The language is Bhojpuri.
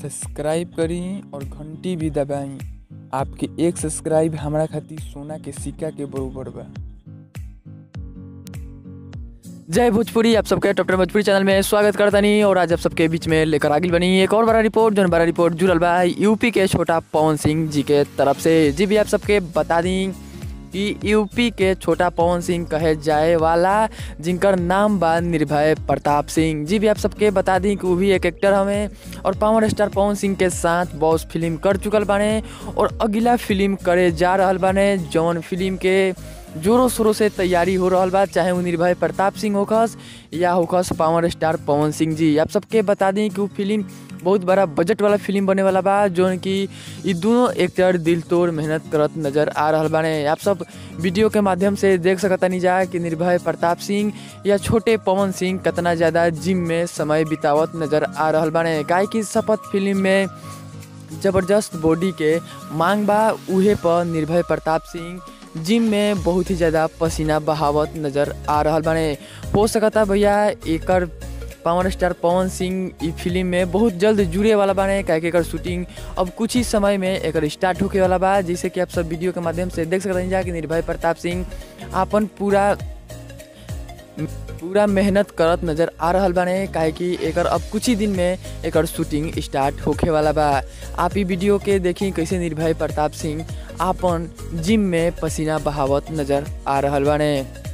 सब्सक्राइब करी और घंटी भी दबाई। आपके एक सब्सक्राइब हमारा खातिर सोना के सिक्का के बराबर बा। जय भोजपुरी, आप सबके टॉप 10 भोजपुरी चैनल में स्वागत करतानी। और आज आप सबके बीच में लेकर आगिल बनी एक और बड़ा रिपोर्ट। जो बड़ा रिपोर्ट जुड़ल बा यूपी के छोटा पवन सिंह जी के तरफ से। जी भी आप सबके बता दी कि यूपी के छोटा पवन सिंह कहे जाए वाला जिनकर नाम बा निर्भय प्रताप सिंह। जी भी आप सबके बता दी कि वो भी एक एक्टर हमें और पावर स्टार पवन सिंह के साथ बॉस फिल्म कर चुकल बाने और अगला फिल्म करे जा रहल बाने, जौन फिल्म के जोरों शोरों से तैयारी हो रहा बा, चाहे वो निर्भय प्रताप सिंह होखस या होखस पावर स्टार पवन सिंह जी। आप सबके बता दें कि वो फिल्म बहुत बड़ा बजट वाला फिल्म बने वाला बा, जो कि ये दोनों एक्टर दिल तोड़ मेहनत करत नज़र आ रहा बाने। आप सब वीडियो के माध्यम से देख सकता नहीं जा कि निर्भय प्रताप सिंह या छोटे पवन सिंह कितना ज़्यादा जिम में समय बितावत नज़र आ रहा बाने। काहे कि शपथ फिल्म में ज़बरदस्त बॉडी के मांग बा, उहे पर निर्भय प्रताप सिंह जिम में बहुत ही ज़्यादा पसीना बहावत नज़र आ रहा बाने। हो सकता भैया एकर पावर स्टार पवन सिंह ई फिल्म में बहुत जल्द जुड़े वाला बाने, काहे कि एकर शूटिंग अब कुछ ही समय में एकर स्टार्ट होके वाला बा। जैसे कि आप सब वीडियो के माध्यम से देख सकते हैं कि निर्भय प्रताप सिंह अपन पूरा मेहनत करत नज़र आ रहा बाने, काहे कि एकर अब कुछ ही दिन में एकर शूटिंग स्टार्ट होके वाला बा। आप ही वीडियो के देखी कैसे निर्भय प्रताप सिंह अपन जिम में पसीना बहावत नज़र आ रहा बाने।